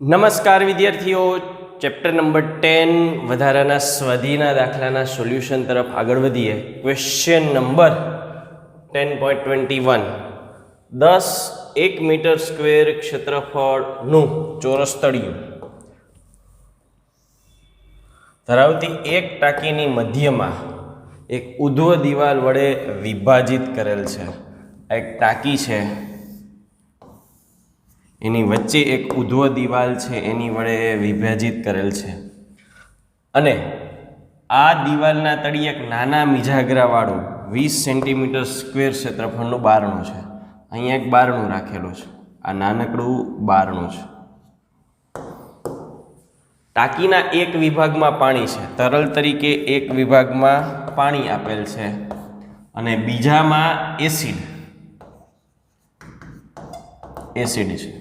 નમસ્કાર વિદ્યાર્થીઓ, chapter number 10 વધારાના સ્વાધીના દાખલાના સોલ્યુશન તરફ આગળ વધીએ. ક્વેશ્ચન નંબર 10.21 1 મીટર સ્ક્વેર ક્ષેત્રફળનું ચોરસ તળિયું ધરાવતી એક ટાંકીની મધ્યમાં એક ઉધ્વ દિવાલ વડે વિભાજિત કરેલ છે. આ એક ટાંકી છે, એની વચ્ચે એક ઉધ્વ દિવાલ છે, એની વડે વિભાજિત કરેલ છે અને આ દિવાલના તળિયે એક નાના મિજાગરાવાળું 20 સેન્ટીમીટર સ્ક્વેર ક્ષેત્રફળનું બારણું છે. અહીંયા એક બારણું રાખેલું છે, આ નાનકડું બારણું છે. ટાંકીના એક વિભાગમાં પાણી છે, તરલ તરીકે એક વિભાગમાં પાણી આપેલ છે અને બીજામાં એસિડ છે.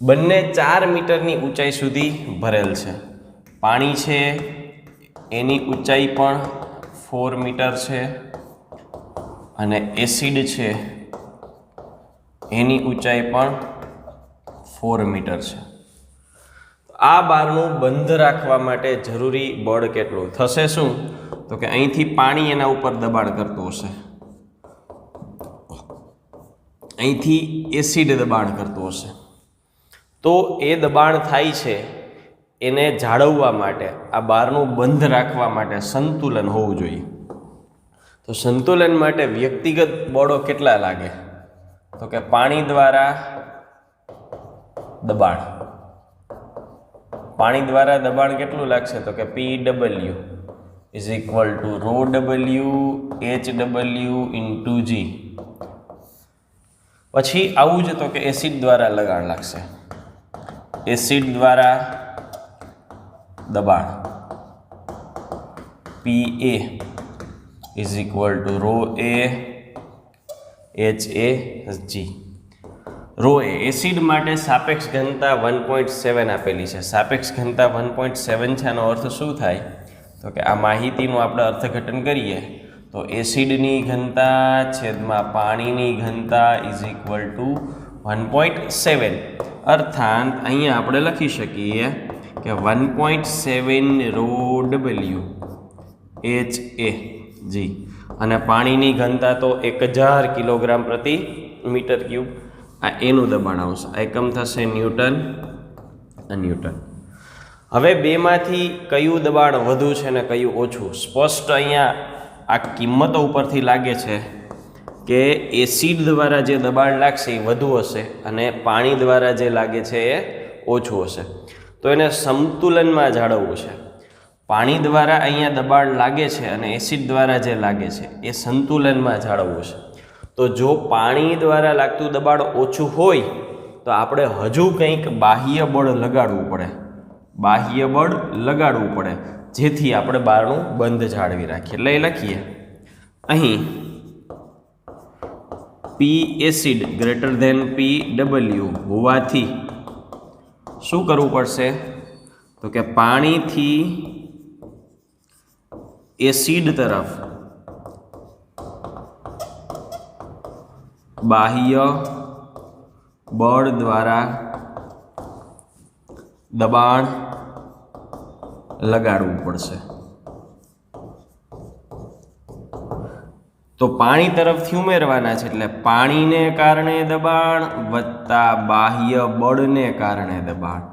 બંને 4 મીટરની ઊંચાઈ સુધી ભરેલ છે. પાણી છે એની ઊંચાઈ પણ 4 મીટર છે અને એસિડ છે એની ઊંચાઈ પણ 4 મીટર છે. આ બારણું બંધ રાખવા માટે જરૂરી બળ કેટલું થશે? શું તો કે અહીંથી પાણી એના ઉપર દબાણ કરતું હશે, અહીંથી એસિડ દબાણ કરતું હશે, તો એ દબાણ થાય છે એને જાળવવા માટે, આ બારણું બંધ રાખવા માટે સંતુલન હોવું જોઈએ. તો સંતુલન માટે વ્યક્તિગત બળો કેટલા લાગે? તો કે પાણી દ્વારા દબાણ કેટલું લાગશે? તો કે PW is equal to ρW HW into G. પછી આવું જ તો કે એસિડ દ્વારા લગાણ લાગશે, એસિડ દ્વારા દબાણ PA is equal to ρA HAG. ρA acid માટે સાપેક્ષ ઘનતા 1.7 આપેલી છે. સાપેક્ષ ઘનતા 1.7 છે, આનો અર્થ શું થાય? તો કે આ માહિતીનું આપણે અર્થઘટન કરીએ તો એસિડની ઘનતા છેદમાં પાણીની ઘનતા ઇઝ ઇક્વલ ટુ 1.7. અર્થાત અહીંયા આપણે લખી શકીએ કે 1.7 ρW HAG અને પાણીની ઘનતા તો 1000 કિલોગ્રામ પ્રતિ મીટર ક્યુબ. આ એનું દબાણ આવશે. આ એકમ થશે ન્યૂટન. હવે બેમાંથી કયું દબાણ વધુ છે ને કયું ઓછું? સ્પષ્ટ અહીંયા આ કિંમતો ઉપરથી લાગે છે કે એસિડ દ્વારા જે દબાણ લાગશે એ વધુ હશે અને પાણી દ્વારા જે લાગે છે એ ઓછું હશે. તો એને સંતુલનમાં જાળવવું છે. પાણી દ્વારા અહીંયા દબાણ લાગે છે અને એસિડ દ્વારા જે લાગે છે એ સંતુલનમાં જાળવવું છે. તો જો પાણી દ્વારા લાગતું દબાણ ઓછું હોય તો આપણે હજુ કંઈક બાહ્ય બળ લગાડવું પડે જેથી આપણે બારણું બંધ જાળવી રાખીએ. એટલે એ લખીએ અહીં P acid greater than PW હોવાથી શું કરવું પડશે? તો કે પાણીથી એસિડ તરફ બાહ્ય બળ દ્વારા દબાણ લગાડવું પડશે. તો પાણી તરફથી ઉમેરવાના છે એટલે પાણીને કારણે દબાણ વત્તા બાહ્ય બળને કારણે દબાણ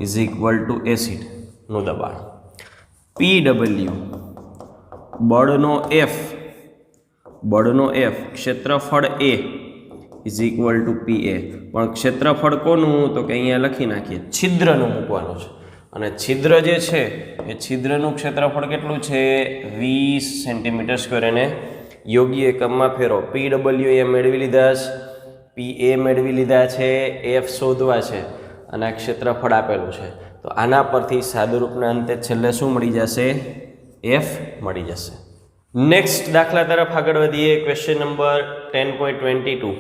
ઇઝ ઇક્વલ ટુ એસિડનું દબાણ. PW બળનો F ક્ષેત્રફળ A is equal two PA. પણ ક્ષેત્રફળ કોનું? તો કે અહીંયા લખી નાખીએ, છિદ્રનું મૂકવાનું છે અને છિદ્ર જે છે એ છિદ્રનું ક્ષેત્રફળ કેટલું છે? 20 સેન્ટીમીટર સ્ક્વેર. એને યોગ્ય એકમમાં ફેરો. PW એ મેળવી લીધા છે, PA મેળવી લીધા છે, F શોધવા છે અને આ ક્ષેત્રફળ આપેલું છે. તો આના પરથી સાદુરૂપના અંતે છેલ્લે શું મળી જશે? F મળી જશે. નેક્સ્ટ દાખલા તરફ આગળ વધીએ. Question number 10.22.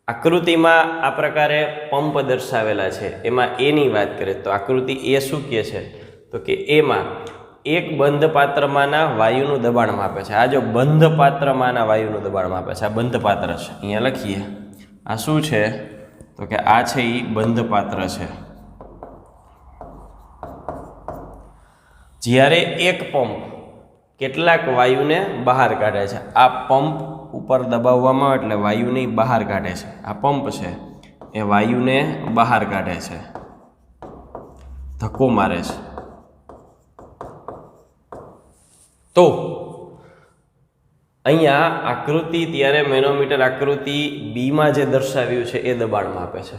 આકૃતિમાં આ પ્રકારે પંપ દર્શાવેલા છે, એમાં એની વાત કરીએ તો આકૃતિ એ શું કહે છે? તો કે એમાં એક બંધ પાત્રમાંના વાયુનું દબાણ માપે છે. આ જો બંધ પાત્રમાંના વાયુનું દબાણ માપે છે, આ બંધ પાત્ર છે. અહીંયા લખીએ આ શું છે? તો કે આ છે એ બંધ પાત્ર છે. જ્યારે એક પંપ કેટલાક વાયુને બહાર કાઢે છે, આ પંપ ઉપર દબાવવામાં એટલે વાયુને બહાર કાઢે છે, આ પંપ છે એ વાયુને બહાર કાઢે છે, ધક્કો મારે છે. તો અહીંયા આકૃતિ ત્યારે મેનોમીટર આકૃતિ બીમાં જે દર્શાવ્યું છે એ દબાણ માપે છે.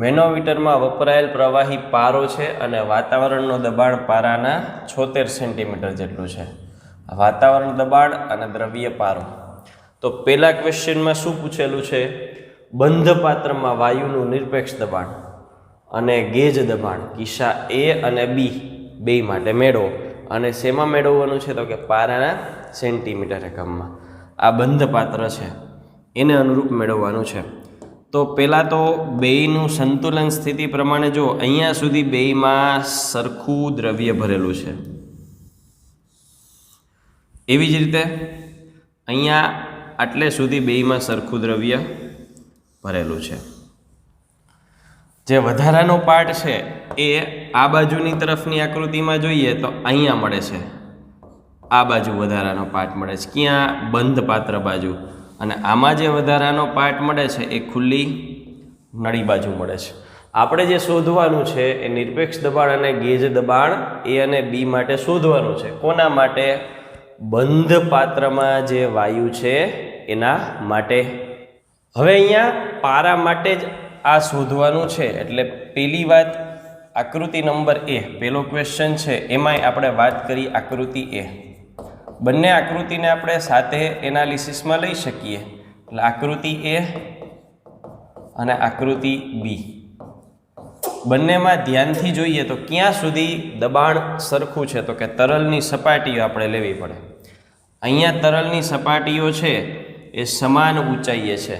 મેનોમીટરમાં વપરાયેલ પ્રવાહી પારો છે અને વાતાવરણનું દબાણ પારાના 76 સેન્ટીમીટર જેટલું છે. વાતાવરણ દબાણ અને દ્રવ્ય પારો. તો પહેલા ક્વેશ્ચનમાં શું પૂછેલું છે? બંધ પાત્રમાં વાયુનું નિરપેક્ષ દબાણ અને ગેજ દબાણ કિસ્સા A અને B બે માટે મેળવો. અને શેમાં મેળવવાનું છે? તો કે પારાના સેન્ટીમીટર એકમમાં. આ બંધ પાત્ર છે એને અનુરૂપ મેળવવાનું છે. તો પહેલાં તો બેયનું સંતુલન સ્થિતિ પ્રમાણે જો અહીંયા સુધી બેયમાં સરખું દ્રવ્ય ભરેલું છે. એવી જ રીતે અહીંયા આટલે સુધી બેયમાં સરખું દ્રવ્ય ભરેલું છે. જે વધારાનો પાર્ટ છે એ આ બાજુની તરફની આકૃતિમાં જોઈએ તો અહીંયા મળે છે, આ બાજુ વધારાનો પાર્ટ મળે છે. ક્યાં? બંધ પાત્ર બાજુ. અને આમાં જે વધારાનો પાર્ટ મળે છે એ ખુલ્લી નળી બાજુ મળે છે. આપણે જે શોધવાનું છે એ નિરપેક્ષ દબાણ અને ગેજ દબાણ A અને B માટે શોધવાનું છે. કોના માટે? બંધ પાત્રમાં જે વાયુ છે એના માટે. હવે અહીંયા પારા માટે જ આ શોધવાનું છે. એટલે પહેલી વાત આકૃતિ નંબર A, પહેલો ક્વેશ્ચન છે એમાંય આપણે વાત કરી આકૃતિ A. બંને આકૃતિને આપણે સાથે એનાલિસિસમાં લઈ શકીએ. એટલે આકૃતિ A અને આકૃતિ B બંનેમાં ધ્યાનથી જોઈએ તો ક્યાં સુધી દબાણ સરખું છે? તો કે તરલની સપાટીઓ આપણે લેવી પડે. અહીંયા તરલની સપાટીઓ છે એ સમાન ઊંચાઈએ છે.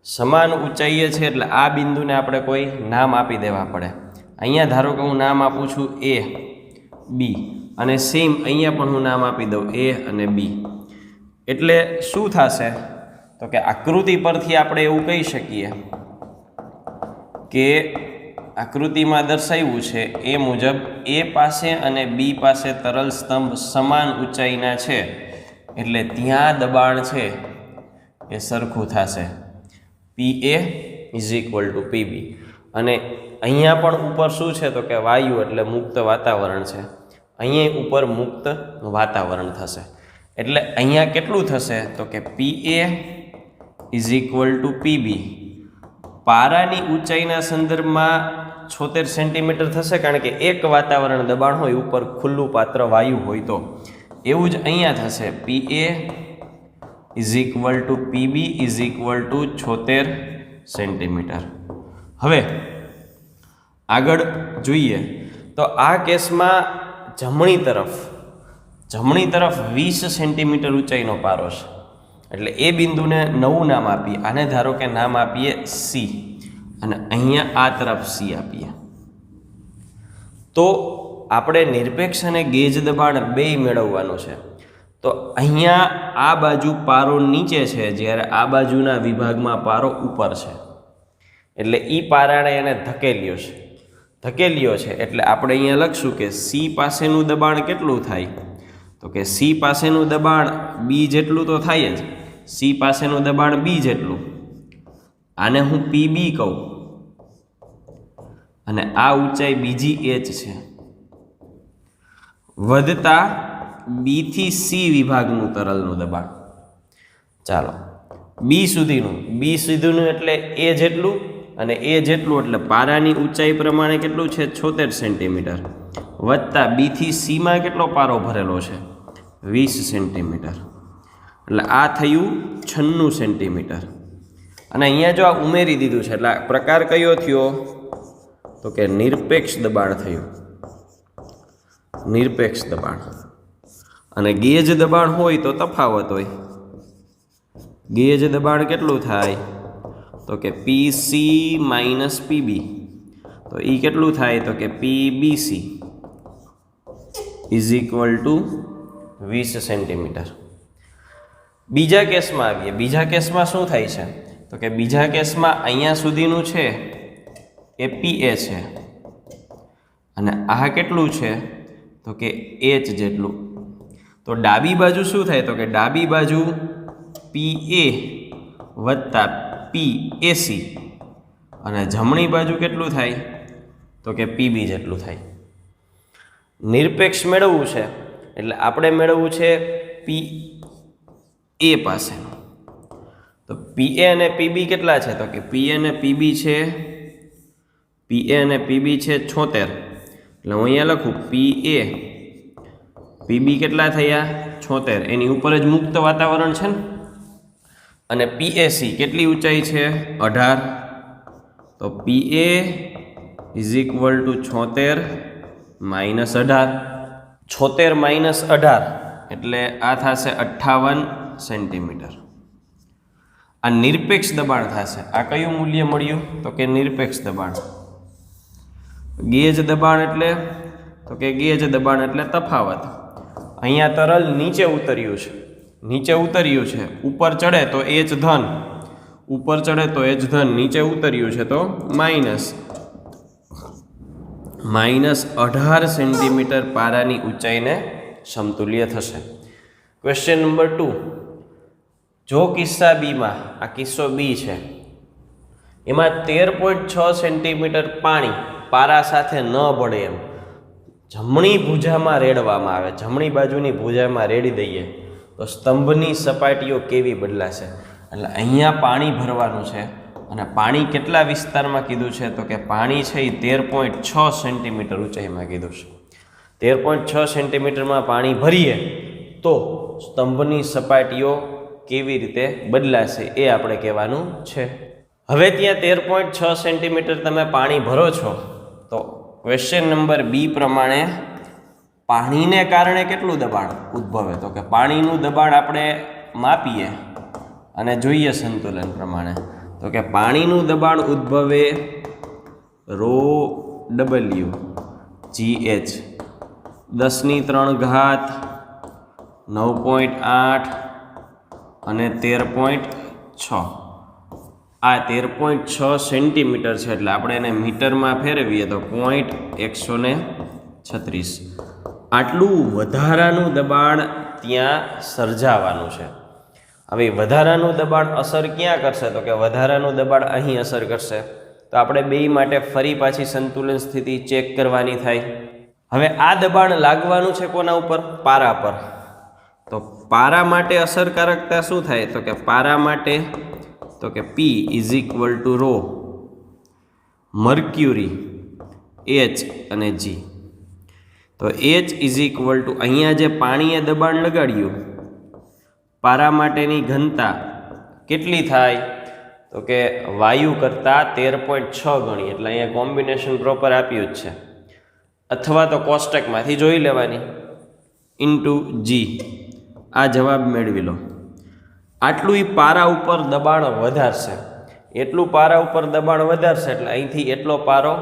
સમાન ઊંચાઈએ છે એટલે આ બિંદુને આપણે કોઈ નામ આપી દેવા પડે. અહીંયા ધારો કે હું નામ આપું છું A, B અને સેમ અહીંયા પણ હું નામ આપી દઉં A અને B. એટલે શું થશે? તો કે આકૃતિ પરથી આપણે એવું કહી શકીએ કે આકૃતિમાં દર્શાવ્યું છે એ મુજબ A પાસે અને B પાસે તરલ સ્તંભ સમાન ઊંચાઈના છે. એટલે ત્યાં દબાણ છે એ સરખું થશે. PA = PB. અને અહીંયા પણ ઉપર શું છે? તો કે વાયુ એટલે મુક્ત વાતાવરણ છે. અહીંયા ઉપર મુક્ત વાતાવરણ થશે. એટલે અહીંયા કેટલું થશે? તો કે PA = PB. પારાની ઊંચાઈના સંદર્ભમાં 76 સેન્ટીમીટર થશે, કારણ કે એક વાતાવરણ દબાણ હોય, ઉપર ખુલ્લું પાત્ર વાયુ હોય. તો એવું જ અહીંયા થશે. PA = PB = 76 centimetre. હવે આગળ જોઈએ તો આ કેસમાં જમણી તરફ 20 સેન્ટીમીટર ઊંચાઈનો પારો છે. એટલે એ બિંદુને નવું નામ આપીએ. આને ધારો કે નામ આપીએ C અને અહીંયા આ તરફ C આપીએ. તો આપણે નિરપેક્ષ અને ગેજ દબાણ બે મેળવવાનું છે. તો અહીંયા આ બાજુ પારો નીચે છે, જ્યારે આ બાજુના વિભાગમાં પારો ઉપર છે. એટલે એ પારાને એને ધકેલ્યો છે. એટલે આપણે અહીંયા લખશું કે C પાસેનું દબાણ કેટલું થાય? તો કે C પાસેનું દબાણ B જેટલું તો થાય જ. C પાસેનું દબાણ B જેટલું. આને હું PB કહું. અને આ ઊંચાઈ બીજી H છે. વધતા B થી C વિભાગનું તરલનું દબાણ. ચાલો B સુધીનું એટલે A જેટલું અને A જેટલું એટલે પારાની ઊંચાઈ પ્રમાણે કેટલું છે? 76 સેન્ટીમીટર. વત્તા B થી C માં કેટલો પારો ભરેલો છે? 20 સેન્ટીમીટર. એટલે આ થયું 96 સેન્ટીમીટર. અને અહીંયા જો આ ઉમેરી દીધું છે એટલે પ્રકાર કયો થયો? તો કે નિરપેક્ષ દબાણ થયું. નિરપેક્ષ દબાણ. અને ગેજ દબાણ હોય તો તફાવત હોય. ગેજ દબાણ કેટલું થાય? તો કે PC - PB. તો એ કેટલું થાય? તો કે PBC = 20 સેન્ટીમીટર. બીજા કેસમાં આવીએ. બીજા કેસમાં શું થાય છે? તો કે બીજા કેસમાં અહીંયા સુધીનું છે એ PA છે. અને આ કેટલું છે? તો કે h જેટલું. તો ડાબી બાજુ શું થાય તો કે ડાબી બાજુ PA વત્તા PAC અને જમણી બાજુ કેટલું થાય તો કે PB જેટલું થાય. નિરપેક્ષ મેળવવું છે એટલે આપણે મેળવવું છે PA પાસે. તો PA અને PB કેટલા છે તો કે PA અને PB છે 76. એટલે હું અહીંયા લખું PA PB કેટલા થયા 76. એની ઉપર જ મુક્ત વાતાવરણ છે ને. અને PAC કેટલી ઊંચાઈ છે 18. તો PA is equal two 76 minus 18. 76 minus 18 એટલે આ થશે 58 સેન્ટીમીટર. આ નિરપેક્ષ દબાણ થશે. આ કયું મૂલ્ય મળ્યું તો કે નિરપેક્ષ દબાણ. ગેજ દબાણ એટલે તો કે ગેજ દબાણ એટલે તફાવત. અહીંયા તરલ નીચે ઉતર્યું છે, ઉપર ચડે તો H ધન, ઉપર ચડે તો H ધન, નીચે ઉતર્યું છે તો માઇનસ 18 સેન્ટીમીટર પારાની ઊંચાઈને સમતુલ્ય થશે. Question number 2. જો કિસ્સા બીમાં, આ કિસ્સો બી છે, એમાં 13.6 સેન્ટીમીટર પાણી પારા સાથે ન ભળે એમ જમણી ભુજામાં રેડવામાં આવે, જમણી બાજુની ભુજામાં રેડી દઈએ તો સ્તંભની સપાટીઓ કેવી બદલાશે. એટલે અહીંયા પાણી ભરવાનું છે અને પાણી કેટલા વિસ્તારમાં કીધું છે તો કે પાણી છે એ 13.6 સેન્ટીમીટર ઊંચાઈમાં કીધું છે. 13.6 સેન્ટીમીટરમાં પાણી ભરીએ તો સ્તંભની સપાટીઓ કેવી રીતે બદલાશે એ આપણે કહેવાનું છે. હવે ત્યાં 13.6 સેન્ટીમીટર તમે પાણી ભરો છો તો ક્વેશ્ચન નંબર બી પ્રમાણે પાણીને કારણે કેટલું દબાણ ઉદ્ભવે તો કે પાણીનું દબાણ આપણે માપીએ અને જોઈએ સંતુલન પ્રમાણે તો કે પાણીનું દબાણ ઉદ્ભવે ρW GH 10⁻³ 9.8 અને 13.6. આ 13.6 સેન્ટીમીટર છે એટલે આપણે એને મીટરમાં ફેરવીએ તો 136. આટલું વધારાનું દબાણ ત્યાં સર્જાવાનું છે. હવે વધારાનું દબાણ અસર ક્યાં કરશે તો કે વધારાનું દબાણ અહીં અસર કરશે. તો આપણે બે માટે ફરી પાછી સંતુલન સ્થિતિ ચેક કરવાની થાય. હવે આ દબાણ લાગવાનું છે કોના ઉપર પારા પર. તો પારા માટે અસરકારકતા શું થાય તો કે પારા માટે તો કે P is equal to ρ mercury H અને G. તો H ઇઝ ઇક્વલ ટુ અહીંયા જે પાણીએ દબાણ લગાડ્યું પારા માટેની ઘનતા કેટલી થાય તો કે વાયુ કરતાં 13.6 ગણી. એટલે અહીંયા કોમ્બિનેશન પ્રોપર આપ્યું જ છે અથવા તો કોષ્ટકમાંથી જોઈ લેવાની ઇન્ટુ G. આ જવાબ મેળવી લો. આટલું પારા ઉપર દબાણ વધારશે, એટલું પારા ઉપર દબાણ વધારશે એટલે અહીંથી એટલો પારો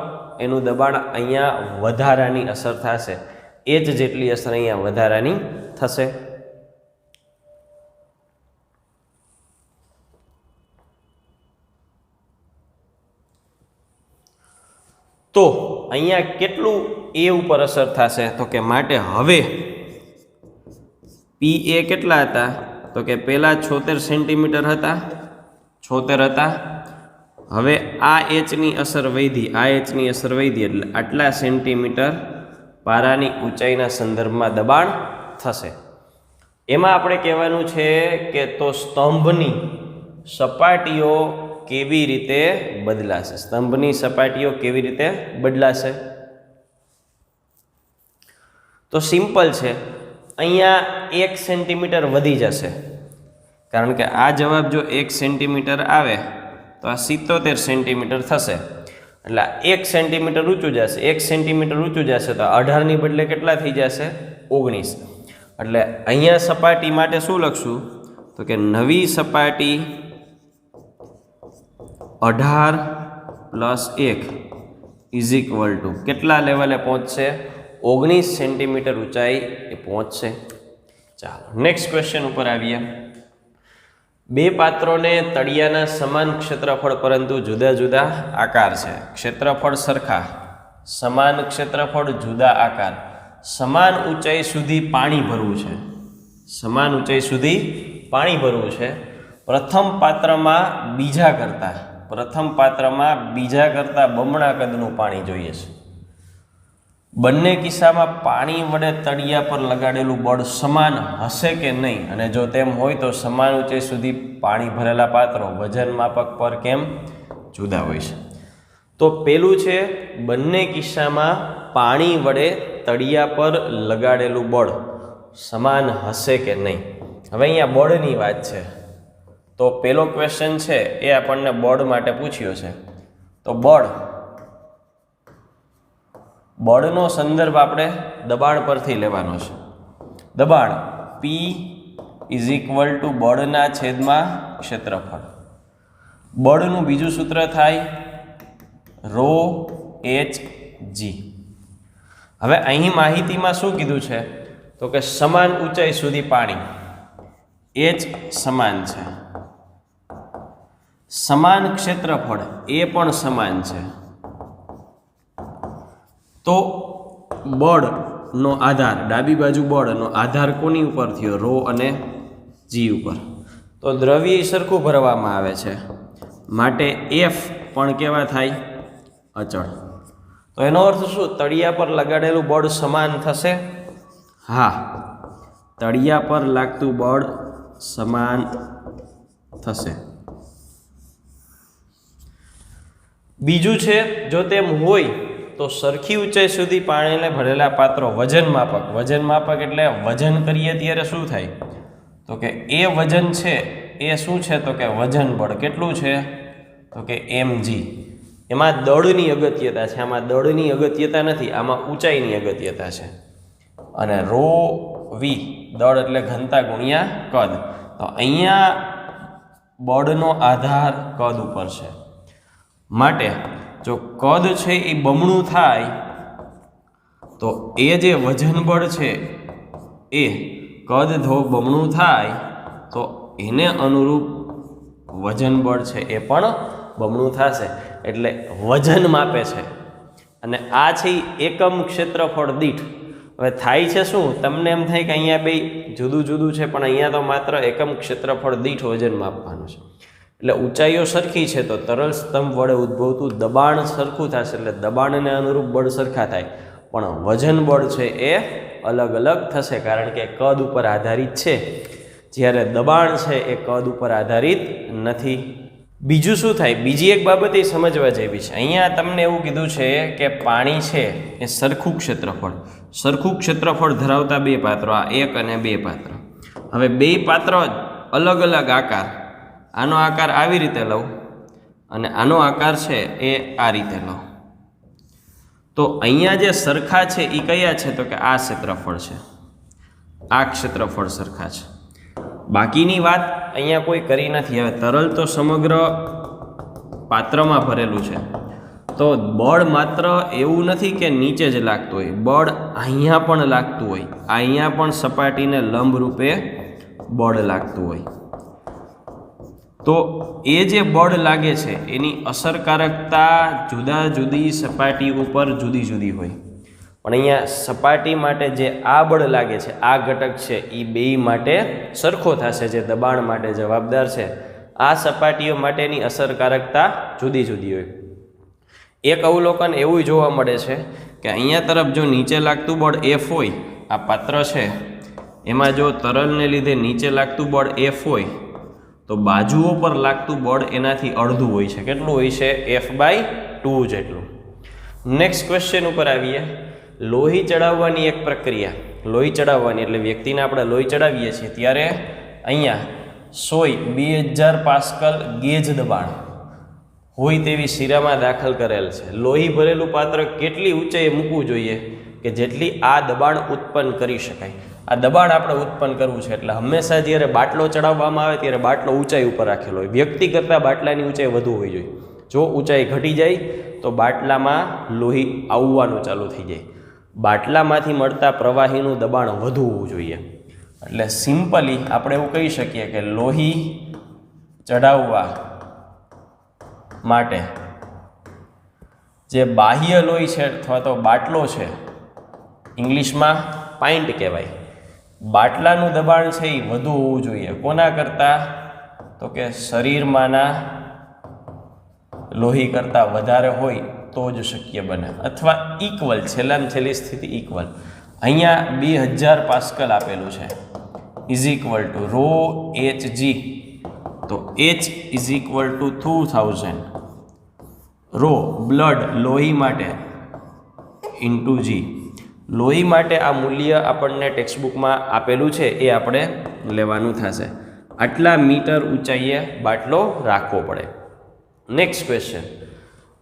એનું દબાણ અહીંયા વધારાની અસર થશે. એ જ જેટલી અસર અહીંયા વધારાની થશે. તો અહીંયા કેટલું એ ઉપર અસર થશે તો કે માટે હવે PA કેટલા હતા તો કે પહેલાં 76 સેન્ટીમીટર હતા, 76 હતા. હવે આ Hની અસર વધી, આ Hની અસર વધી એટલે આટલા સેન્ટીમીટર પારાની ઊંચાઈના સંદર્ભમાં દબાણ થશે. એમાં આપણે કહેવાનું છે કે તો સ્તંભની સપાટીઓ કેવી રીતે બદલાશે, સ્તંભની સપાટીઓ કેવી રીતે બદલાશે. તો સિમ્પલ છે, અહીંયા 1 સેન્ટીમીટર વધી જશે કારણ કે આ જવાબ જો 1 સેન્ટીમીટર આવે તો આ 77 સેન્ટીમીટર થશે. એટલે 1 સેન્ટીમીટર ઊંચું જશે, 1 સેન્ટીમીટર ઊંચું જશે તો 18ની બદલે કેટલા થઈ જશે 19. એટલે અહીંયા સપાટી માટે શું લખશું તો કે નવી સપાટી 18 + 1 ઇઝ ઇક્વલ ટુ કેટલા લેવલે પહોંચશે 19 સેન્ટીમીટર ઊંચાઈ એ પહોંચશે. ચાલો નેક્સ્ટ ક્વેશ્ચન ઉપર આવીએ. બે પાત્રોને તળિયાના સમાન ક્ષેત્રફળ પરંતુ જુદા જુદા આકાર છે. ક્ષેત્રફળ સરખા, સમાન ક્ષેત્રફળ, જુદા આકાર. સમાન ઊંચાઈ સુધી પાણી ભરવું છે, સમાન ઊંચાઈ સુધી પાણી ભરવું છે, પ્રથમ પાત્રમાં બીજા કરતાં બમણા કદનું પાણી જોઈએ છે. બંને કિસ્સામાં પાણી વડે તળિયા પર લગાડેલું બળ સમાન હશે કે નહીં, અને જો તેમ હોય તો સમાન ઊંચાઈ સુધી પાણી ભરેલા પાત્રો વજન માપક પર કેમ જુદા હોય છે? તો પેલું છે બંને કિસ્સામાં પાણી વડે તળિયા પર લગાડેલું બળ સમાન હશે કે નહીં. હવે અહીંયા બળની વાત છે, તો પેલો ક્વેશ્ચન છે એ આપણને બળ માટે પૂછ્યો છે. તો બળનો સંદર્ભ આપણે દબાણ પરથી લેવાનો છે. દબાણ P = બળના છેદમાં ક્ષેત્રફળ. બળનું બીજું સૂત્ર થાય ρHg. હવે અહીં માહિતીમાં શું કીધું છે? તો કે સમાન ઊંચાઈ સુધી પાણી, H સમાન છે, સમાન ક્ષેત્રફળ એ પણ સમાન છે. તો બળનો આધાર, ડાબી બાજુ બળનો આધાર કોની ઉપર થયો? ρ અને G ઉપર. તો દ્રવ્ય સરખું ભરવામાં આવે છે, માટે F પણ કેવા થાય? અચળ. તો એનો અર્થ શું? તળિયા પર લગાડેલું બળ સમાન થશે? હા, તળિયા પર લાગતું બળ સમાન થશે. બીજું છે, જો તેમ હોય તો સરખી ઊંચાઈ સુધી પાણીને ભરેલા પાત્રો વજન માપક એટલે વજન કરીએ ત્યારે શું થાય? તો કે એ વજન છે એ શું છે? તો કે વજન બળ કેટલું છે? તો કે mg. એમાં દળની અગત્યતા છે, આમાં દળની અગત્યતા નથી, આમાં ઊંચાઈની અગત્યતા છે. અને ρv દળ એટલે ઘનતા ગુણ્યા કદ. તો અહીંયા બળનો આધાર કદ ઉપર છે, માટે જો કદ છે એ બમણું થાય તો એ જે વજન બળ છે એ કદ બમણું થાય તો એને અનુરૂપ વજન બળ છે એ પણ બમણું થશે. એટલે વજન માપે છે, અને આ છે એકમ ક્ષેત્રફળ દીઠ. હવે થાય છે શું? તમને એમ થાય કે અહીંયા બે જુદું જુદું છે, પણ અહીંયા તો માત્ર એકમ ક્ષેત્રફળ દીઠ વજન માપવાનું છે. એટલે ઊંચાઈઓ સરખી છે તો તરલ સ્તંભ વડે ઉદ્ભવતું દબાણ સરખું થશે, એટલે દબાણને અનુરૂપ બળ સરખા થાય, પણ વજન બળ છે એ અલગ અલગ થશે, કારણ કે કદ ઉપર આધારિત છે, જ્યારે દબાણ છે એ કદ ઉપર આધારિત નથી. બીજું શું થાય? બીજી એક બાબત એ સમજવા જેવી છે. અહીંયા તમને એવું કીધું છે કે પાણી છે એ સરખું ક્ષેત્રફળ ધરાવતા બે પાત્રો, આ એક અને બે પાત્ર. હવે બે પાત્રો અલગ અલગ આકાર, આનો આકાર આવી રીતે લઉં અને આનો આકાર છે એ આ રીતે લઉં, તો અહીંયા જે સરખા છે એ કયા છે? તો કે આ ક્ષેત્રફળ છે, આ ક્ષેત્રફળ સરખા છે. બાકીની વાત અહીંયા કોઈ કરી નથી. હવે તરલ તો સમગ્ર પાત્રમાં ભરેલું છે, તો બળ માત્ર એવું નથી કે નીચે જ લાગતું હોય, બળ અહીંયા પણ લાગતું હોય, અહીંયા પણ સપાટીને લંબ રૂપે બળ લાગતું હોય. તો એ જે બળ લાગે છે એની અસરકારકતા જુદી સપાટી ઉપર જુદી હોય, પણ અહીંયા સપાટી માટે જે આ બળ લાગે છે, આ ઘટક છે, એ બે માટે સરખો થશે, જે દબાણ માટે જવાબદાર છે. આ સપાટીઓ માટેની અસરકારકતા જુદી હોય. એક અવલોકન એવું જોવા મળે છે કે અહીંયા તરફ જો નીચે લાગતું બળ F હોય, આ પાત્ર છે એમાં જો તરલને લીધે નીચે લાગતું બળ F હોય, તો બાજુઓ પર લાગતું બળ એનાથી અડધું હોય છે. કેટલું હોય છે? F/2 જેટલું. નેક્સ્ટ ક્વેશ્ચન ઉપર આવીએ. લોહી ચડાવવાની એક પ્રક્રિયા, લોહી ચડાવવાની એટલે વ્યક્તિને આપણે લોહી ચડાવીએ છીએ ત્યારે અહીંયા 2000 પાસ્કલ ગેજ દબાણ હોય તેવી શીરામાં દાખલ કરેલ છે. લોહી ભરેલું પાત્ર કેટલી ઊંચાઈએ મૂકવું જોઈએ કે જેટલી આ દબાણ ઉત્પન્ન કરી શકાય? આ દબાણ આપણે ઉત્પન્ન કરવું છે, એટલે હંમેશા જ્યારે બાટલો ચડાવવામાં આવે ત્યારે બાટલો ઊંચાઈ ઉપર રાખેલો હોય. વ્યક્તિ કરતાં બાટલાની ઊંચાઈ વધુ હોવી જોઈએ. જો ઊંચાઈ ઘટી જાય તો બાટલામાં લોહી આવવાનું ચાલુ થઈ જાય. બાટલામાંથી મળતા પ્રવાહીનું દબાણ વધુ હોવું જોઈએ. એટલે સિમ્પલી આપણે એવું કહી શકીએ કે લોહી ચડાવવા માટે જે બાહ્ય લોહી છે અથવા તો બાટલો છે ઇંગ્લિશમાં પાઇન્ટ કહેવાય. બાટલાનું દબાણ છે એ વધુ હોવું જોઈએ. કોના કરતાં? તો કે શરીરમાંના લોહી કરતાં વધારે હોય તો જ શક્ય બને, અથવા ઇક્વલ, છેલ્લામાં છેલ્લી સ્થિતિ ઇક્વલ. અહીંયા 2000 પાસ્કલ આપેલું છે, is equal to rho Hg, તો H is equal to 2000 rho blood લોહી માટે ઇન્ટુ G. લોહી માટે આ મૂલ્ય આપણને ટેક્સ્ટબુકમાં આપેલું છે, એ આપણે લેવાનું થશે. આટલા મીટર ઊંચાઈએ બાટલો રાખવો પડે. નેક્સ્ટ ક્વેશ્ચન,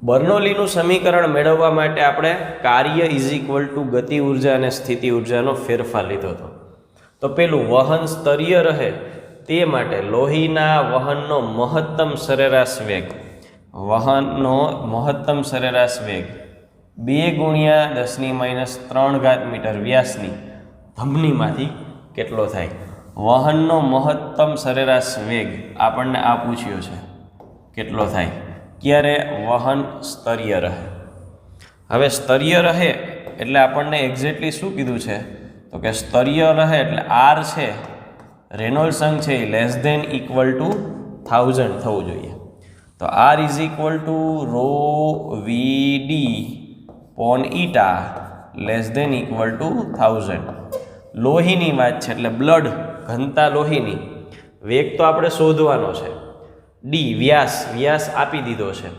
બર્નોલીનું સમીકરણ મેળવવા માટે આપણે કાર્ય ઇઝ ઇક્વલ ટુ ગતિ ઉર્જા અને સ્થિતિ ઉર્જાનો ફેરફાર લીધો હતો. તો પેલું વહન સ્તરીય રહે તે માટે લોહીના વહનનો મહત્તમ સરેરાશ વેગ, વહનનો મહત્તમ સરેરાશ વેગ 2 × 10⁻³ મીટર વ્યાસની ધમનીમાંથી કેટલો થાય? વહનનો મહત્તમ સરેરાશ વેગ આપણને આ પૂછ્યો છે, કેટલો થાય? ક્યારે? વહન સ્તરીય રહે. હવે સ્તરીય રહે એટલે આપણને એક્ઝેક્ટલી શું કીધું છે? તો કે સ્તરીય રહે એટલે આર છે, રેનોલ્ડ સંખ્યા છે, લેસ ધેન ઇક્વલ ટુ 1000 થવું જોઈએ. તો R is equal to rho V D upon eta less than equal to 1000. લોહીની વાત છે એટલે બ્લડ, ઘનતા લોહીની. વેગ તો આપણે શોધવાનો છે. ડી વ્યાસ, વ્યાસ આપી દીધો છે,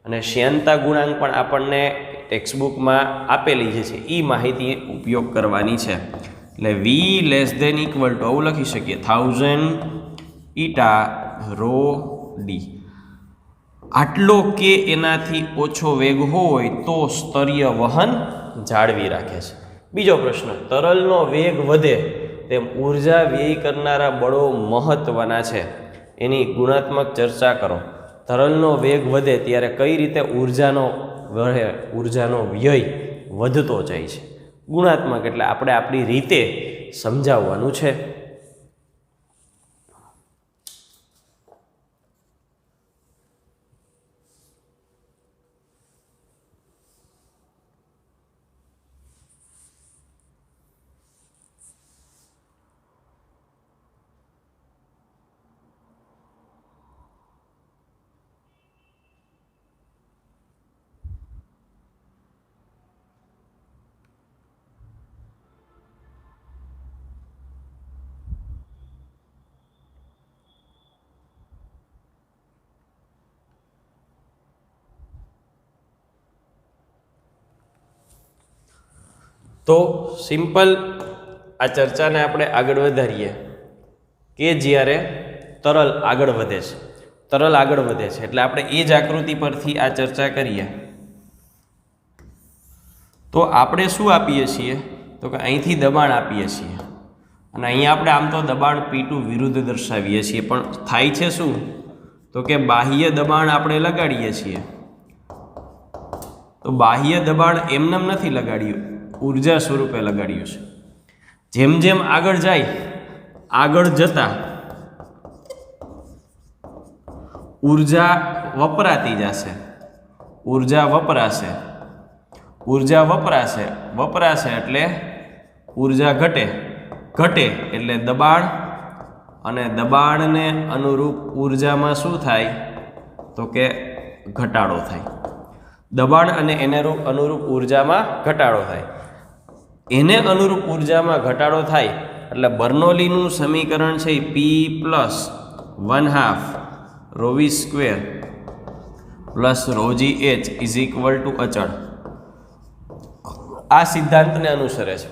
અને શ્યાનતા ગુણાંક પણ આપણને ટેક્સ્ટબુકમાં આપેલી જે છે એ માહિતી ઉપયોગ કરવાની છે. એટલે વી લેસ ધેન ઇક્વલ ટુ આવું લખી શકીએ 1000 ઈટા રો ડી. આટલો કે એનાથી ઓછો વેગ હોય તો સ્તરીય વહન જાળવી રાખે છે. બીજો પ્રશ્ન, તરલનો વેગ વધે તેમ ઉર્જા વ્યય કરનારા બળો મહત્વના છે, એની ગુણાત્મક ચર્ચા કરો. તરલનો વેગ વધે ત્યારે કઈ રીતે ઉર્જાનો વ્યય વધતો જાય છે? ગુણાત્મક એટલે આપણે આપણી રીતે સમજાવવાનું છે. તો સિમ્પલ આ ચર્ચાને આપણે આગળ વધારીએ કે જ્યારે તરલ આગળ વધે છે, તરલ આગળ વધે છે એટલે આપણે એ જ આકૃતિ પરથી આ ચર્ચા કરીએ. તો આપણે શું આપીએ છીએ? તો કે અહીંથી દબાણ આપીએ છીએ, અને અહીંયા આપણે આમ તો દબાણ P2 વિરુદ્ધ દર્શાવીએ છીએ, પણ થાય છે શું? તો કે બાહ્ય દબાણ આપણે લગાડીએ છીએ. તો બાહ્ય દબાણ એમને નથી લગાડ્યું, ઉર્જા સ્વરૂપે લગાડ્યું છે. જેમ જેમ આગળ જાય, આગળ જતા ઉર્જા વપરાતી જશે, ઉર્જા વપરાશે, ઉર્જા વપરાશે એટલે ઉર્જા ઘટે, ઘટે એટલે દબાણ, અને દબાણને અનુરૂપ ઉર્જામાં શું થાય? તો કે ઘટાડો થાય. દબાણ અને એને અનુરૂપ ઉર્જામાં ઘટાડો થાય. એને અનુરૂપ ઉર્જામાં ઘટાડો થાય એટલે બર્નોલીનું સમીકરણ છે P + 1/2 ρv² + ρgh = અચળ. આ સિદ્ધાંતને અનુસરે છે.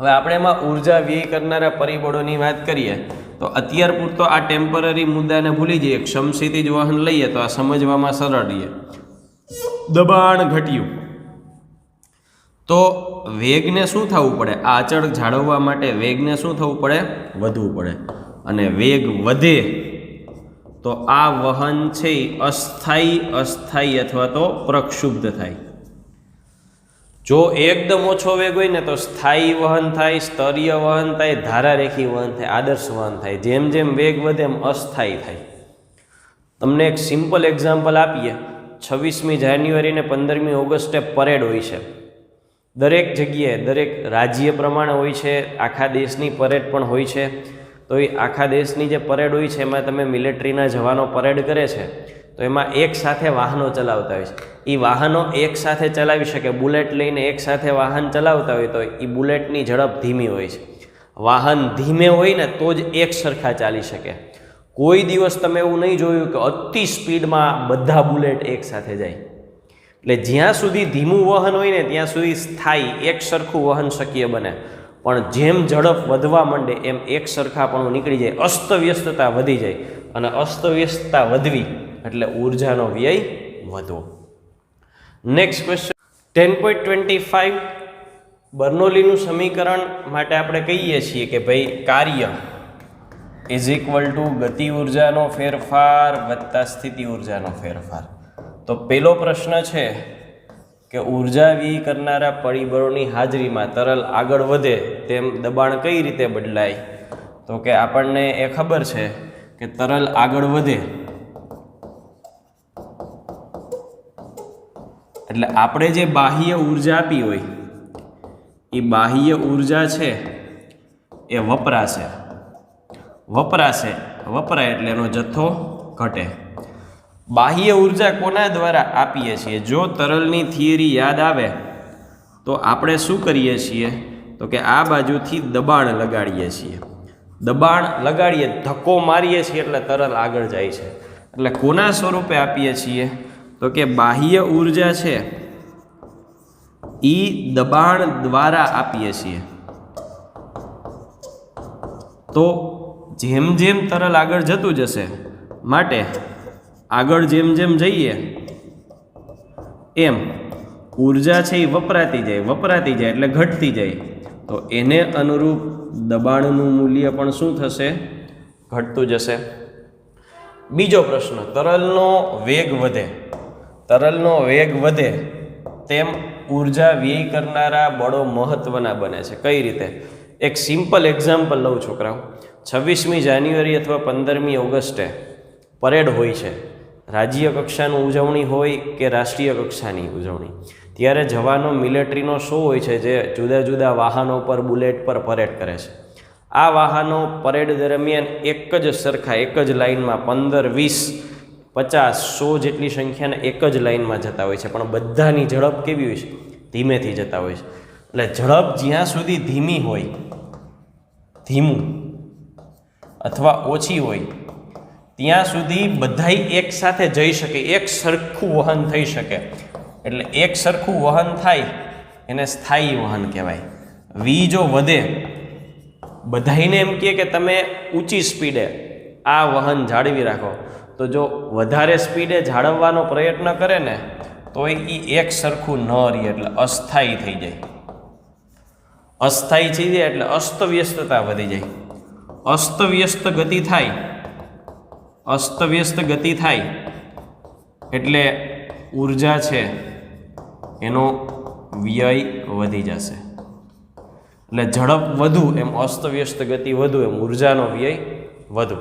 હવે આપણે એમાં ઉર્જા વ્યય કરનારા પરિબળોની વાત કરીએ તો અત્યાર પૂરતો આ ટેમ્પરરી મુદ્દાને ભૂલી જઈએ. સમક્ષિતિજ વહન લઈએ તો આ સમજવામાં સરળ રહે. દબાણ ઘટ્યું તો વેગને શું થવું પડે? આ અચળ જાળવવા માટે વેગને શું થવું પડે? વધવું પડે. અને વેગ વધે તો આ વહન છે અસ્થાયી અથવા તો પ્રક્ષુબ્ધ થાય. જો એકદમ ઓછો વેગ હોય ને તો સ્થાયી વહન થાય, સ્તરીય વહન થાય, ધારારેખી વહન થાય, આદર્શ વહન થાય. જેમ જેમ વેગ વધે એમ અસ્થાયી થાય. તમને એક સિમ્પલ એક્ઝામ્પલ આપીએ. 26મી જાન્યુઆરી ને 15મી ઓગસ્ટે પરેડ હોય છે. દરેક જગ્યાએ દરેક રાજ્ય પ્રમાણે હોય છે, આખા દેશની પરેડ પણ હોય છે. તો એ આખા દેશની જે પરેડ હોય છે એમાં તમે મિલિટરીના જવાનો પરેડ કરે છે તો એમાં એક સાથે વાહનો ચલાવતા હોય છે. એ વાહનો એક સાથે ચલાવી શકે, બુલેટ લઈને એક સાથે વાહન ચલાવતા હોય તો એ બુલેટની ઝડપ ધીમી હોય છે. વાહન ધીમે હોય ને તો જ એક સરખા ચાલી શકે. કોઈ દિવસ તમે એવું નહીં જોયું કે અતિ સ્પીડમાં બધા બુલેટ એક સાથે જાય. એટલે જ્યાં સુધી ધીમું વહન હોય ને ત્યાં સુધી સ્થાયી એક સરખું વહન શક્ય બને, પણ જેમ ઝડપ વધવા માંડે એમ એક સરખાપણું નીકળી જાય, અસ્તવ્યસ્તતા વધી જાય, અને અસ્તવ્યસ્તતા વધવી એટલે ઉર્જાનો વ્યય વધવો. નેક્સ્ટ ક્વેશ્ચન 10.25 બર્નોલીનું સમીકરણ માટે આપણે કહીએ છીએ કે ભાઈ કાર્ય ઇઝ ઇક્વલ ટુ ગતિ ઉર્જાનો ફેરફાર વત્તા સ્થિતિ ઉર્જાનો ફેરફાર. તો પહેલો પ્રશ્ન છે કે ઉર્જા વ્યય કરનારા પરિબળોની હાજરીમાં તરલ આગળ વધે તેમ દબાણ કઈ રીતે બદલાય? તો કે આપણને એ ખબર છે કે તરલ આગળ વધે એટલે આપણે જે બાહ્ય ઉર્જા આપી હોય એ બાહ્ય ઉર્જા છે એ વપરાશે એટલે એનો જથ્થો ઘટે. બાહ્ય ઉર્જા કોના દ્વારા આપીએ છીએ? જો તરલની થિયરી યાદ આવે તો આપણે શું કરીએ છીએ તો કે આ બાજુથી દબાણ લગાડીએ છીએ. દબાણ લગાડીએ, ધક્કો મારીએ છીએ એટલે તરલ આગળ જાય છે. એટલે કોના સ્વરૂપે આપીએ છીએ તો કે બાહ્ય ઉર્જા છે એ દબાણ દ્વારા આપીએ છીએ. તો જેમ જેમ તરલ આગળ જતું જશે, માટે આગળ જેમ જેમ જઈએ એમ ઉર્જા છે એ વપરાતી જાય એટલે ઘટતી જાય. તો એને અનુરૂપ દબાણનું મૂલ્ય પણ શું થશે? ઘટતું જશે. બીજો પ્રશ્ન, તરલનો વેગ વધે તેમ ઉર્જા વ્યય કરનારા બળો મહત્વના બને છે. કઈ રીતે? એક સિમ્પલ એક્ઝામ્પલ લઉં છોકરાઓ. 26મી જાન્યુઆરી અથવા 15મી ઓગસ્ટે પરેડ હોય છે, રાજ્ય કક્ષાની ઉજવણી હોય કે રાષ્ટ્રીય કક્ષાની ઉજવણી. ત્યારે જવાનો મિલિટરીનો શો હોય છે જે જુદા જુદા વાહનો પર, બુલેટ પર પરેડ કરે છે. આ વાહનો પરેડ દરમિયાન એક જ સરખા એક જ લાઇનમાં 15, 20, 50, 100 જેટલી સંખ્યાના એક જ લાઇનમાં જતા હોય છે, પણ બધાની ઝડપ કેવી હોય છે? ધીમેથી જતા હોય છે. એટલે ઝડપ જ્યાં સુધી ધીમી હોય, ધીમું અથવા ઓછી હોય ત્યાં સુધી બધાય એક સાથે જઈ શકે, એક સરખું વહન થઈ શકે. એટલે એક સરખું વહન થાય એને સ્થાયી વહન કહેવાય. વી જો વધે, બધાઈને એમ કહે કે તમે ઊંચી સ્પીડે આ વહન જાળવી રાખો, તો જો વધારે સ્પીડે જાળવવાનો પ્રયત્ન કરે ને તો એ એક સરખું ન રહે એટલે અસ્થાયી થઈ જાય. અસ્થાયી થઈ જાય એટલે અસ્તવ્યસ્તતા વધી જાય. અસ્તવ્યસ્ત ગતિ થાય એટલે ઉર્જા છે એનો વ્યય વધી જશે. એટલે ઝડપ વધુ એમ અસ્તવ્યસ્ત ગતિ વધુ એમ ઉર્જાનો વ્યય વધુ.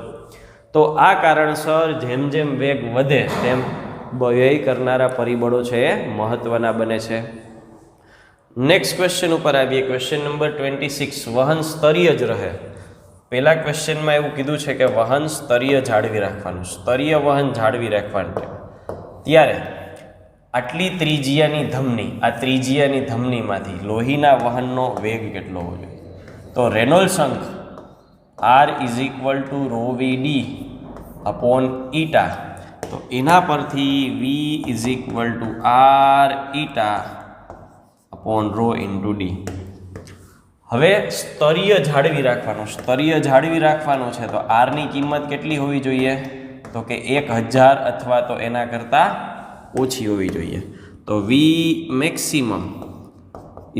તો આ કારણસર જેમ જેમ વેગ વધે તેમ વ્યય કરનારા પરિબળો છે એ મહત્વના બને છે. નેક્સ્ટ ક્વેશ્ચન ઉપર આવીએ. Question number 26. વહન સ્તરીય જ રહે. પહેલા ક્વેશ્ચનમાં એવું કીધું છે કે વહન સ્તરીય જાળવી રાખવાનું, સ્તરીય વહન જાળવી રાખવાનું. ત્યારે આટલી ત્રિજ્યાની ધમનીમાંથી લોહીના વહનનો વેગ કેટલો હોવો જોઈએ? તો રેનોલ્ડ્સ અંક R is equal to rho V D upon eta. તો એના પરથી V is equal to R eta upon rho into D. હવે સ્તરીય જાળવી રાખવાનું છે તો આરની કિંમત કેટલી હોવી જોઈએ? તો કે 1000 અથવા તો એના કરતાં ઓછી હોવી જોઈએ. તો V maximum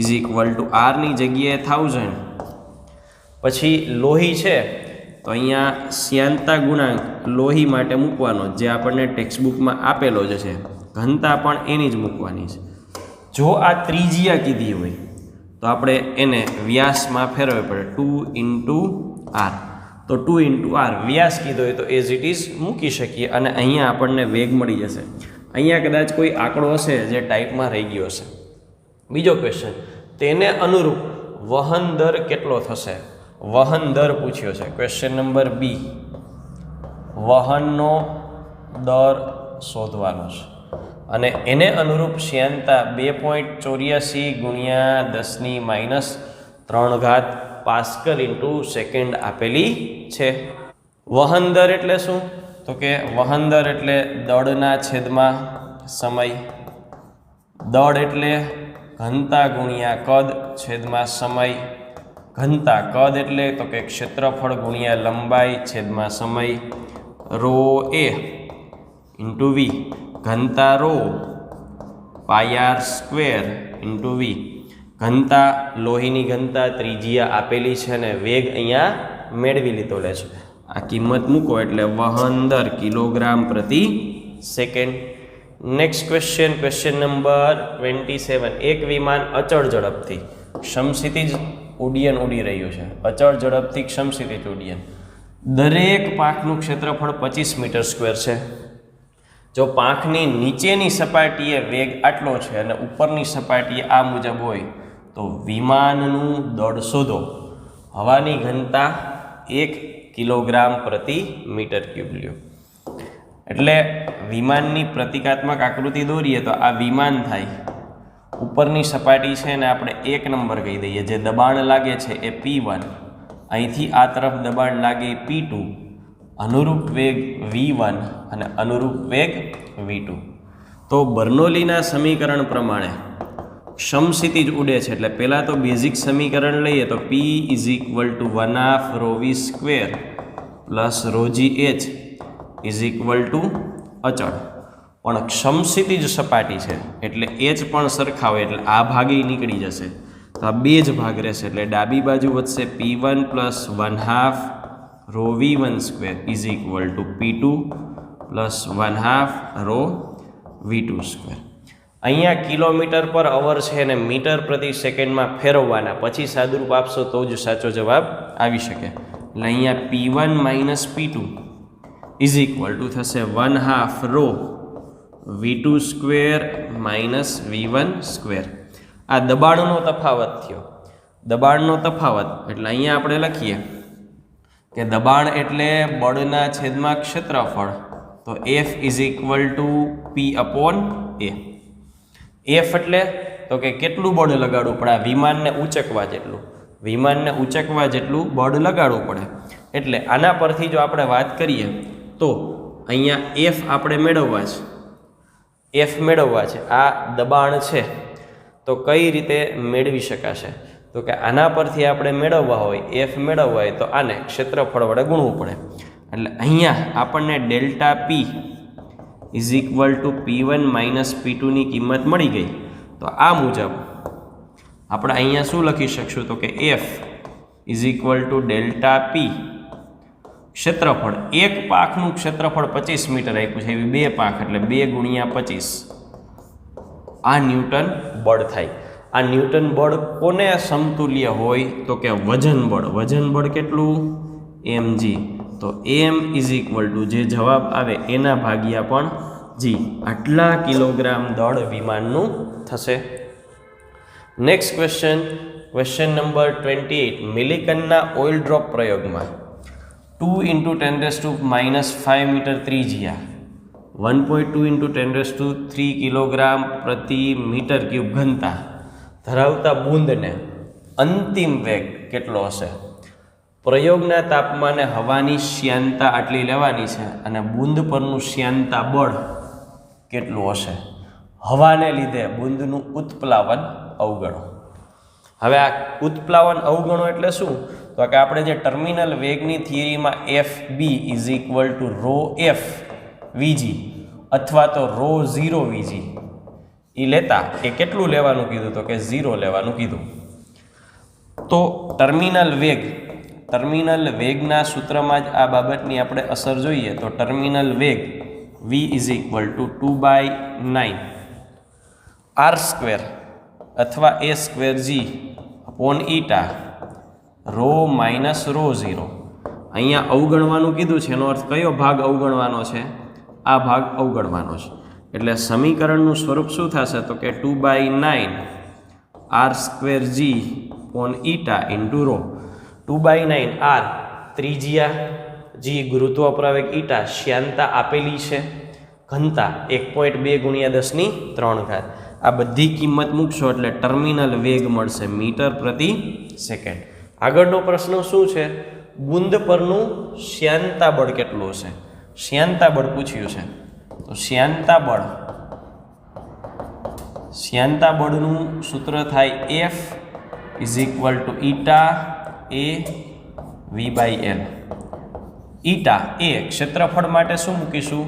is equal to આરની જગ્યાએ 1000. પછી લોહી છે તો અહીંયા શ્યાનતા ગુણાંક લોહી માટે મૂકવાનો, જે આપણને ટેક્સ્ટબુકમાં આપેલો જ છે. ઘનતા પણ એની જ મૂકવાની છે. જો આ ત્રિજ્યા કીધી હોય તો આપણે એને વ્યાસમાં ફેરવવી પડે, 2 × R. તો 2 × R વ્યાસ કીધો હોય તો એઝ ઇટ ઇઝ મૂકી શકીએ અને અહીંયા આપણને વેગ મળી જશે. અહીંયા કદાચ કોઈ આંકડો હશે જે ટાઈપમાં રહી ગયો હશે. બીજો ક્વેશ્ચન, તેને અનુરૂપ વહન દર કેટલો થશે? વહન દર પૂછ્યો છે. ક્વેશ્ચન નંબર બી, વહનનો દર શોધવાનો છે અને એને અનુરૂપ શ્યાનતા 2.84 ગુણ્યા 10⁻³ પાસ્કલ ઇન્ટુ સેકન્ડ આપેલી છે. વહન દર એટલે શું? તો કે વહન દર એટલે દળના છેદમાં સમય. દળ એટલે ઘનતા ગુણ્યા કદ છેદમાં સમય. ઘનતા, કદ એટલે તો કે ક્ષેત્રફળ ગુણ્યા લંબાઈ છેદમાં સમય. રો એ ઇન્ટુ વી, ઘનતા રો πr² ઇન્ટુ વી. ઘનતા, લોહીની ઘનતા ત્રિજ્યા આપેલી છે અને વેગ અહીંયા મેળવી લીધો લે છે. આ કિંમત મૂકો એટલે વહન દર કિલોગ્રામ પ્રતિ second. Next question, question number 27. એક વિમાન અચળ ઝડપથી સમક્ષિતિજ ઉડ્ડયન ઉડી રહ્યું છે. અચળ ઝડપથી સમક્ષિતિજ ઉડ્ડયન. દરેક પાંખનું ક્ષેત્રફળ 25 મીટર સ્ક્વેર છે. જો પાંખની નીચેની સપાટીએ વેગ આટલો છે અને ઉપરની સપાટીએ આ મુજબ હોય તો વિમાનનું દળ શોધો. હવાની ઘનતા 1 કિલોગ્રામ પ્રતિ મીટર ક્યુબ લ્યો. એટલે વિમાનની પ્રતિકાત્મક આકૃતિ દોરીએ તો આ વિમાન થાય. ઉપરની સપાટી છે ને આપણે 1 નંબર કહી દઈએ. જે દબાણ લાગે છે એ P1, અહીંથી આ તરફ દબાણ લાગે P2, અનુરૂપ વેગ V1 અને અનુરૂપ વેગ V2. તો બર્નોલીના સમીકરણ પ્રમાણે સમક્ષિતિજ ઉડે છે એટલે પહેલાં તો બેઝિક સમીકરણ લઈએ તો P = 1/2 ρv² પ્લસ ρgh = અચળ. પણ સમક્ષિતિજ સપાટી છે એટલે h પણ સરખા હોય એટલે આ ભાગે નીકળી જશે તો આ બે જ ભાગ રહેશે એટલે ડાબી બાજુ વધશે P1 + 1/2 ρv1² = P2 + 1/2 ρv2². અહીંયા કિલોમીટર પર અવર છે અને મીટર પ્રતિ સેકન્ડમાં ફેરવવાના, પછી સાદુરૂપ આપશો તો જ સાચો જવાબ આવી શકે. એટલે અહીંયા P1 - P2 = થશે 1/2 ρv2² - v1². આ દબાણનો તફાવત થયો. દબાણનો તફાવત એટલે અહીંયા આપણે લખીએ કે દબાણ એટલે બળના છેદમાં ક્ષેત્રફળ. તો F = P/A. F એટલે તો કે કેટલું બળ લગાડવું પડે? આ વિમાનને ઊંચકવા જેટલું. વિમાનને ઊંચકવા જેટલું બળ લગાડવું પડે. એટલે આના પરથી જો આપણે વાત કરીએ તો અહીંયા F આપણે મેળવવા છે. F મેળવવા છે. આ દબાણ છે તો કઈ રીતે મેળવી શકાશે? તો કે આના પરથી આપણે મેળવવા હોય, F મેળવવા હોય તો આને ક્ષેત્રફળ વડે ગુણવું પડે. એટલે અહીંયા આપણને ડેલ્ટા P = P1 - P2 ની કિંમત મળી ગઈ. તો આ મુજબ આપણે અહીંયા શું લખી શકશું? તો કે F = ડેલ્ટા P. ક્ષેત્રફળ, એક પાંખનું ક્ષેત્રફળ 25 મીટર આપ્યું છે, એવી બે પાંખ એટલે 2 × 25. આ ન્યૂટન બળ થાય. આ ન્યૂટન બળ કોને સમતુલ્ય હોય? તો કે વજન બળ. વજન બળ કેટલું? mg. તો m = જે જવાબ આવે એના ભાગ્યા પણ g. આટલા કિલોગ્રામ દળ વિમાનનું થશે. Next question, question number 28. મિલિકનના ઓઇલ ડ્રોપ પ્રયોગમાં 2 × 10⁻⁵ મીટર ત્રિજ્યા, 1.2 × 10³ કિલોગ્રામ પ્રતિ મીટર ક્યુબ ઘનતા ધરાવતા બૂંદને અંતિમ વેગ કેટલો હશે? પ્રયોગના તાપમાને હવાની શ્યાનતા આટલી લેવાની છે અને બૂંદ પરનું શ્યાનતા બળ કેટલું હશે? હવાને લીધે બૂંદનું ઉત્પ્લાવન અવગણો. હવે આ ઉત્પ્લાવન અવગણો એટલે શું? તો કે આપણે જે ટર્મિનલ વેગની થિયરીમાં FB = ρf Vg અથવા તો ρ0 Vg એ લેતા એ કેટલું લેવાનું કીધું? તો કે 0 લેવાનું કીધું. તો ટર્મિનલ વેગના સૂત્રમાં જ આ બાબતની આપણે અસર જોઈએ તો ટર્મિનલ વેગ V = 2/9 r² અથવા a²g / η ρ - ρ0. અહીંયા અવગણવાનું કીધું છે, એનો અર્થ કયો ભાગ અવગણવાનો છે? આ ભાગ અવગણવાનો છે. એટલે સમીકરણનું સ્વરૂપ શું થશે? તો કે 2/9 r² g upon eta into ρ 2/9 r ત્રિજ્યા g ગુરુત્વાપ્રાવેગ eta શ્યાનતા આપેલી છે ઘનતા 1.2 × 10⁻³ આ બધી કિંમત મૂકશો એટલે ટર્મિનલ વેગ મળશે મીટર પ્રતિ સેકન્ડ. આગળનો પ્રશ્ન શું છે? બુંદ પરનું શ્યાનતા બળ કેટલું હશે? શ્યાનતા બળ પૂછ્યું છે. તો શ્યાનતા બળનું સૂત્ર થાય F = eta a v/l. eta એ ક્ષેત્રફળ માટે શું મૂકીશું?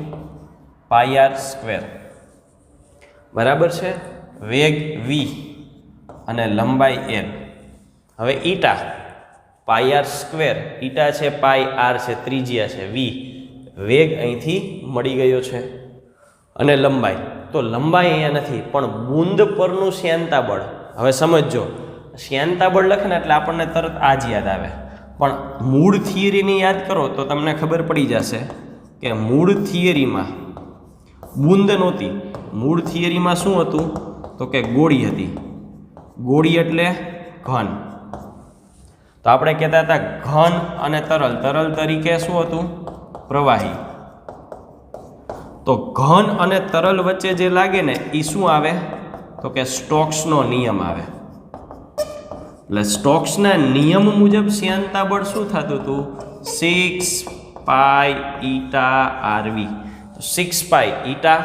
πr². બરાબર છે. વેગ v અને લંબાઈ l. હવે eta πr², eta છે પાઈ, r છે ત્રિજ્યા છે, v વેગ અહીંથી મળી ગયો છે અને લંબાઈ તો લંબાઈ અહીંયા નથી પણ બુંદ પરનું શ્યાનતા બળ. હવે સમજજો, શ્યાનતા બળ લખે ને એટલે આપણને તરત આ જ યાદ આવે, પણ મૂળ થિયરીને યાદ કરો તો તમને ખબર પડી જશે કે મૂળ થિયરીમાં બુંદ નહોતી. મૂળ થિયરીમાં શું હતું? તો કે ગોળી હતી. ગોળી એટલે ઘન. તો આપણે કહેતા હતા ઘન અને તરલ. તરલ તરીકે શું હતું? પ્રવાહી. તો ઘન અને તરલ વચ્ચે જે લાગે ને એ શું આવે? તો કે સ્ટોક્સનો નિયમ આવે. એટલે સ્ટોક્સના નિયમ મુજબ શ્યાનતા બળ શું થતું હતું? 6π eta rv. 6π eta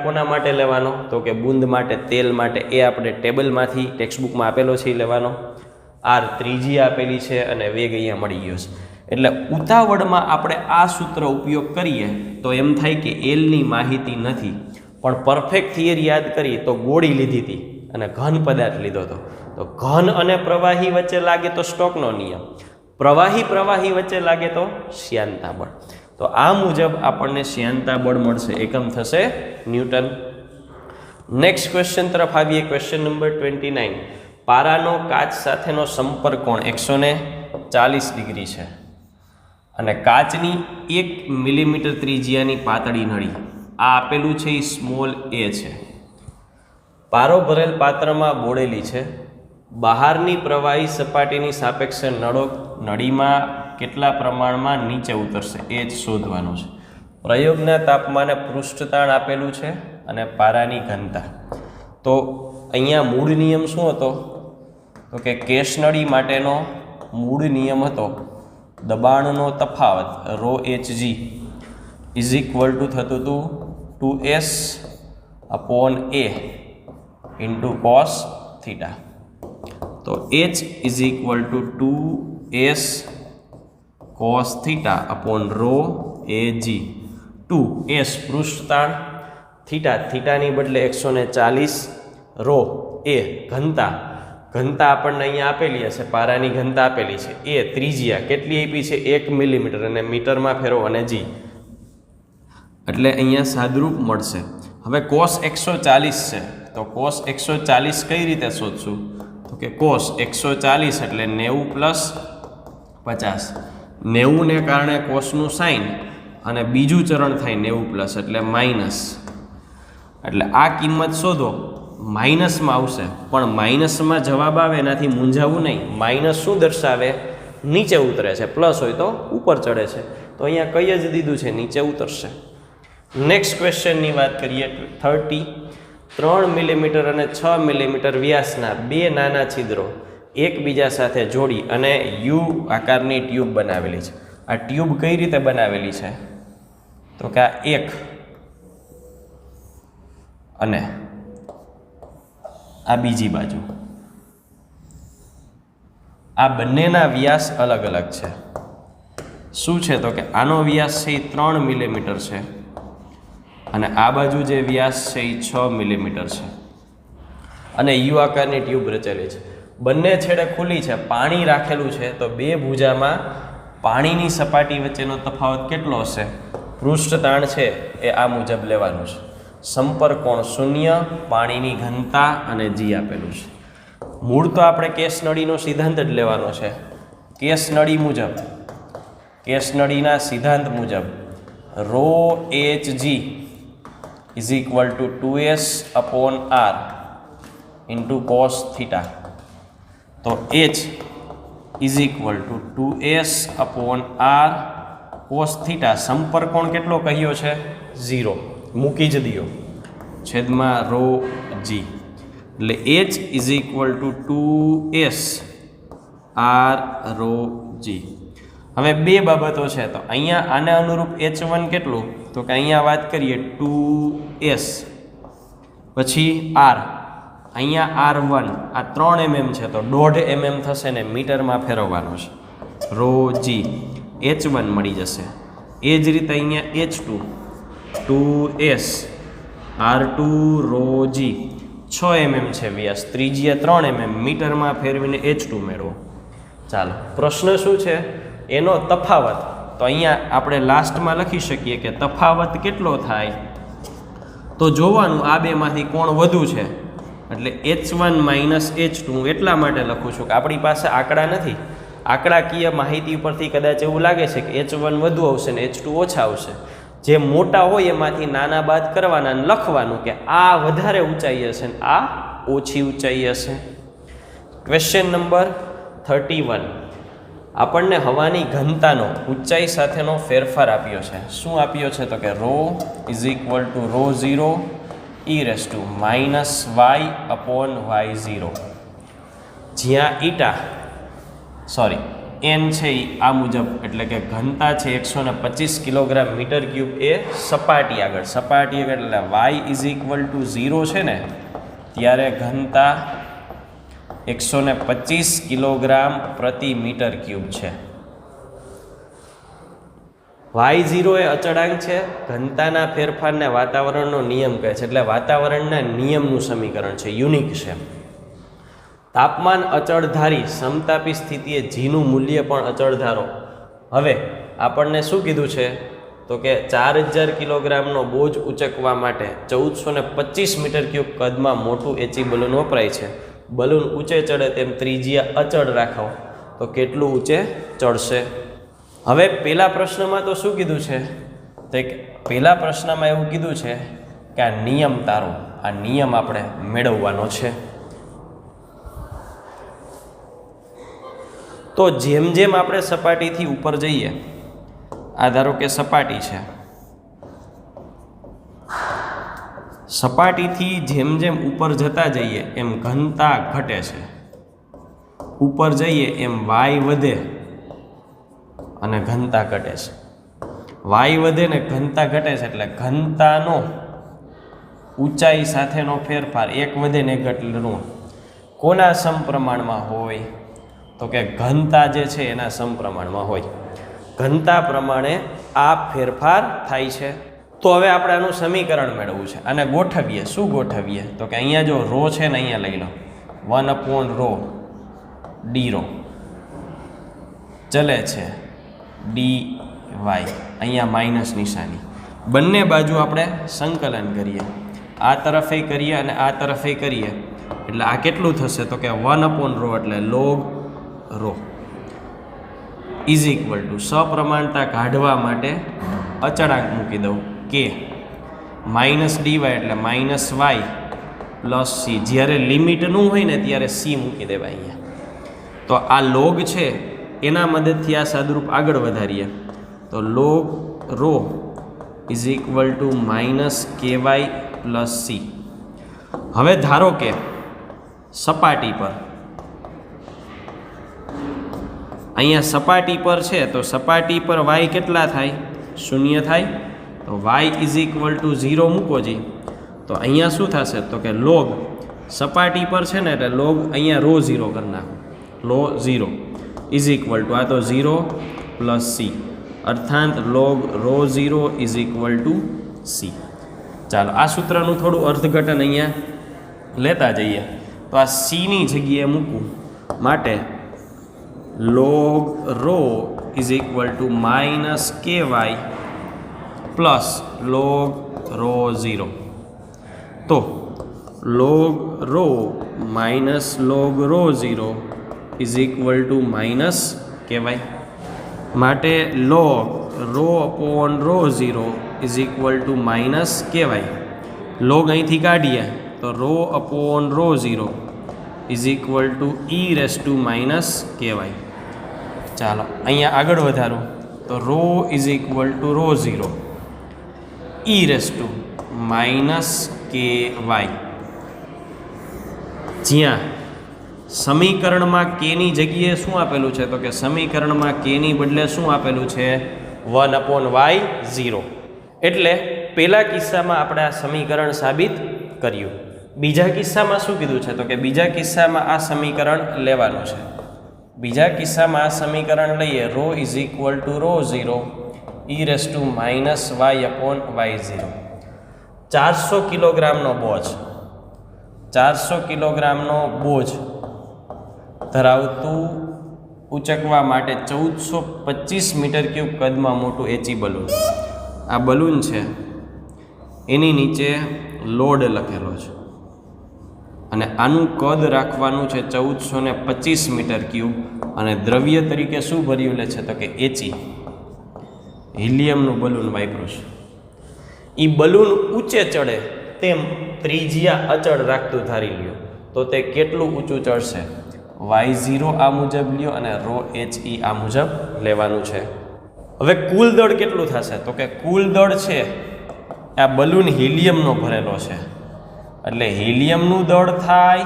કોના માટે લેવાનો? તો કે બુંદ માટે, તેલ માટે. એ આપણે ટેબલમાંથી ટેક્સ્ટબુકમાં આપેલો છે એ લેવાનો. r ત્રિજ્યા આપેલી છે અને વેગ અહીંયા મળી ગયો છે. એટલે ઉતાવળમાં આપણે આ સૂત્ર ઉપયોગ કરીએ તો એમ થાય કે એલની માહિતી નથી, પણ પરફેક્ટ થિયરી યાદ કરીએ તો ગોળી લીધી હતી અને ઘન પદાર્થ લીધો હતો. તો ઘન અને પ્રવાહી વચ્ચે લાગે તો સ્ટોકનો નિયમ, પ્રવાહી વચ્ચે લાગે તો શ્યાનતા બળ. તો આ મુજબ આપણને શ્યાનતા બળ મળશે. એકમ થશે ન્યૂટન. નેક્સ્ટ ક્વેશ્ચન તરફ આવીએ. Question number 29. પારાનો કાચ સાથેનો સંપર્ક કોણ 140 ડિગ્રી છે અને કાચની 1 મિલીમીટર ત્રિજ્યાની પાતળી નળી. આ આપેલું છે એ સ્મોલ a છે. પારો ભરેલ પાત્રમાં બોળેલી છે. બહારની પ્રવાહી સપાટીની સાપેક્ષે નળીમાં કેટલા પ્રમાણમાં નીચે ઉતરશે એ જ શોધવાનું છે. પ્રયોગના તાપમાને પૃષ્ઠતાણ આપેલું છે અને પારાની ઘનતા. તો અહીંયા મૂળ નિયમ શું હતો? તો કે કેસ નળી માટેનો મૂળ નિયમ હતો દબાણનો તફાવત ρHg = થતું હતું 2s/a into cos θ. તો h = 2s cos θ upon ρAg. 2s પૃષ્ઠતાણ, થીટાની બદલે 140, ρ એ ઘનતા આપણને અહીંયા આપેલી હશે. પારાની ઘનતા આપેલી છે. એ ત્રિજ્યા કેટલી આપી છે? 1 મિલીમીટર અને મીટરમાં ફેરવો અને g એટલે અહીંયા સાદરૂપ મળશે. હવે cos 140 છે તો cos 140 કઈ રીતે શોધશું? તો કે cos 140 એટલે 90 + 50. 90 ને કારણે કોસનું સાઇન અને બીજું ચરણ થાય 90+ એટલે માઇનસ. એટલે આ કિંમત શોધો. માઇનસમાં આવશે પણ માઇનસમાં જવાબ આવે એનાથી મૂંઝાવું નહીં. માઇનસ શું દર્શાવે? નીચે ઉતરે છે. પ્લસ હોય તો ઉપર ચડે છે. તો અહીંયા કઈ જ દીધું છે? નીચે ઉતરશે. નેક્સ્ટ ક્વેશ્ચનની વાત કરીએ. 30. 3 મિલીમીટર અને 6 મિલીમીટર વ્યાસના બે નાના છિદ્રો એકબીજા સાથે જોડી અને યુ આકારની ટ્યુબ બનાવેલી છે. આ ટ્યુબ કઈ રીતે બનાવેલી છે? તો કે આ એક અને આ બીજી બાજુ. આ બંનેના વ્યાસ અલગ અલગ છે. શું છે? તો કે આનો વ્યાસ છે એ 3 મિલીમીટર છે અને આ બાજુ જે વ્યાસ છે એ 6 મિલીમીટર છે અને યુ આકારની ટ્યુબ રચેલી છે. બંને છેડે ખુલ્લી છે, પાણી રાખેલું છે. તો બે ભુજામાં પાણીની સપાટી વચ્ચેનો તફાવત કેટલો હશે? પૃષ્ઠતાણ છે એ આ મુજબ લેવાનું છે. સંપર્ક કોણ 0, પાણીની ઘનતા અને જી આપેલું છે. મૂળ તો આપણે કેસ નળીનો સિદ્ધાંત જ લેવાનો છે. કેસ નળી મુજબ, કેસ નળીના સિદ્ધાંત મુજબ ρHg = 2s/r into cos theta. તો h is equal to 2s upon r cos theta. સંપર્ક કોણ કેટલો કહ્યો છે? 0. મૂકી જ દો છેદમાં રો g. એટલે h is equal to 2s r rho g. હવે બે બાબતો છે. તો અહીંયા આને અનુરૂપ h1 કેટલું? તો કે અહીંયા વાત કરીએ 2s પછી r, અહીંયા r1 આ 3 mm છે તો 1.5 mm થશે ને મીટરમાં ફેરવવાનો છે. રો g h1 મળી જશે. એ જ રીતે અહીંયા h2 2s r2 row g 6 mm છે વ્યાસ, ત્રિજ્યા 3 mm, મીટરમાં ફેરવીને h2 મેળવો. ચાલો પ્રશ્ન શું છે? એનો તફાવત. તો અહીંયા આપણે લાસ્ટમાં લખી શકીએ કે તફાવત કેટલો થાય તો જોવાનું આ બેમાંથી કોણ વધુ છે. એટલે h1 માઇનસ h2 એટલા માટે લખું છું કે આપણી પાસે આંકડા નથી. આંકડાકીય માહિતી ઉપરથી કદાચ એવું લાગે છે કે h1 વધુ આવશે ને h2 ઓછા આવશે. જે મોટા હોય એમાંથી નાના બાદ કરવાના અને લખવાનું કે આ વધારે ઊંચાઈ હશે ને આ ઓછી ઊંચાઈ હશે. Question number 31. આપણને હવાની ઘનતાનો ઊંચાઈ સાથેનો ફેરફાર આપ્યો છે. શું આપ્યો છે? તો કે rho is equal to rho 0 e raise to minus y upon y0. જ્યાં n છે એ આ મુજબ, એટલે કે ઘનતા છે 125 કિલોગ્રામ મીટર ક્યુબ એ સપાટી આગળ એટલે y ઇઝ ઇક્વલ ટુ 0 છે ને ત્યારે ઘનતા 125 કિલોગ્રામ પ્રતિ મીટર ક્યુબ છે. y0 એ અચળાંક છે. ઘનતાના ફેરફારને વાતાવરણનો નિયમ કહે છે. એટલે વાતાવરણના નિયમનું સમીકરણ છે, યુનિક છે. તાપમાન અચળ ધારી સમતાપી સ્થિતિએ જીનું મૂલ્ય પણ અચળ ધારો. હવે આપણને શું કીધું છે? તો કે 4000 કિલોગ્રામનો બોજ ઉચકવા માટે 1425 મીટર ક્યુબ કદમાં મોટું એચી બલૂન વપરાય છે. બલૂન ઊંચે ચડે તેમ ત્રિજ્યા અચળ રાખો તો કેટલું ઊંચે ચડશે? હવે પહેલા પ્રશ્નમાં તો શું કીધું છે? તો પહેલા પ્રશ્નમાં એવું કીધું છે કે આ નિયમ તારો, આ નિયમ આપણે મેળવવાનો છે. તો જેમ જેમ આપણે સપાટીથી ઉપર જઈએ, આ ધારો કે સપાટી છે, સપાટીથી જેમ જેમ ઉપર જતા જઈએ એમ ઘનતા ઘટે છે. ઉપર જઈએ એમ વાય વધે અને ઘનતા ઘટે છે. વાય વધે ને ઘનતા ઘટે છે એટલે ઘનતાનો ઊંચાઈ સાથેનો ફેરફાર એક વધે ને એક ઘટે કોના સમપ્રમાણમાં હોય? તો કે ઘનતા જે છે એના સમપ્રમાણમાં હોય. ઘનતા પ્રમાણે આ ફેરફાર થાય છે. તો હવે આપણે આનું સમીકરણ મેળવવું છે. આને ગોઠવીએ. શું ગોઠવીએ? તો કે અહીંયા જો રો છે ને અહીંયા લઈ લો 1/ρ d રો ચલે છે dy, અહીંયા માઇનસ નિશાની. બંને બાજુ આપણે સંકલન કરીએ. આ તરફે કરીએ અને આ તરફે કરીએ એટલે આ કેટલું થશે? તો કે 1/ρ એટલે log rho is equal to સપ્રમાણતા કાઢવા માટે અચળાંક મૂકી દઉં કે માઇનસ dy એટલે માઇનસ વાય પ્લસ સી. જ્યારે લિમિટનું હોય ને ત્યારે સી મૂકી દેવાય અહીંયા. તો આ લોગ છે એના મદદથી આ સાદુરૂપ આગળ વધારીએ તો log rho is equal to minus ky plus C. હવે ધારો કે સપાટી પર, અહીંયા સપાટી પર છે તો સપાટી પર વાય કેટલા થાય? 0 થાય. તો વાય ઇઝ ઇક્વલ ટુ 0 મૂકો જી. તો અહીંયા શું થશે? તો કે લોગ સપાટી પર છે ને એટલે લોગ અહીંયા રો 0 કરી નાખો. લો 0 ઇઝ ઇક્વલ ટુ આ તો 0 પ્લસ સી, અર્થાત log rho 0 is equal to C. ચાલો આ સૂત્રનું થોડું અર્થઘટન અહીંયા લેતા જઈએ. તો આ સીની જગ્યાએ મૂકવું માટે log rho is equal to minus ky plus log rho 0. તો log rho minus log rho 0 is equal to minus ky. માટે log rho upon rho 0 is equal to minus ky. log અહીંથી કાઢીએ તો તો rho upon rho 0 is equal to e raise to minus ky. ચાલો અહીંયા આગળ વધારો તો rho is equal to rho 0 e raise to minus કે વાય. જ્યાં સમીકરણમાં કેની જગ્યાએ શું આપેલું છે તો કે સમીકરણમાં કેની બદલે શું આપેલું છે 1/y0. એટલે પહેલા કિસ્સામાં આપણે આ સમીકરણ સાબિત કર્યું. બીજા કિસ્સામાં શું કીધું છે તો કે બીજા કિસ્સામાં આ સમીકરણ લેવાનું છે. બીજા કિસ્સામાં આ સમીકરણ લઈએ rho is equal to rho 0 e raise to minus y upon y0. 400 કિલોગ્રામનો બોજ 400 કિલોગ્રામનો બોજ ધરાવતું ઉચકવા માટે 1425 મીટર ક્યુબ કદમાં મોટું એચી બલૂન. આ બલૂન છે એની નીચે લોડ લખેલો છે અને આનું કદ રાખવાનું છે 1425 મીટર ક્યુબ અને દ્રવ્ય તરીકે શું ભર્યું લે છે તો કે એચી હિલિયમનું બલૂન વાપર્યું છે. એ બલૂન ઊંચે ચડે તેમ ત્રિજ્યા અચળ રાખતું ધારી લ્યો તો તે કેટલું ઊંચું ચડશે y0 આ મુજબ લ્યો અને રો HE આ મુજબ લેવાનું છે. હવે કુલ દળ કેટલું થશે તો કે કુલ દળ છે આ બલૂન હિલિયમનો ભરેલો છે એટલે હિલિયમનું દળ થાય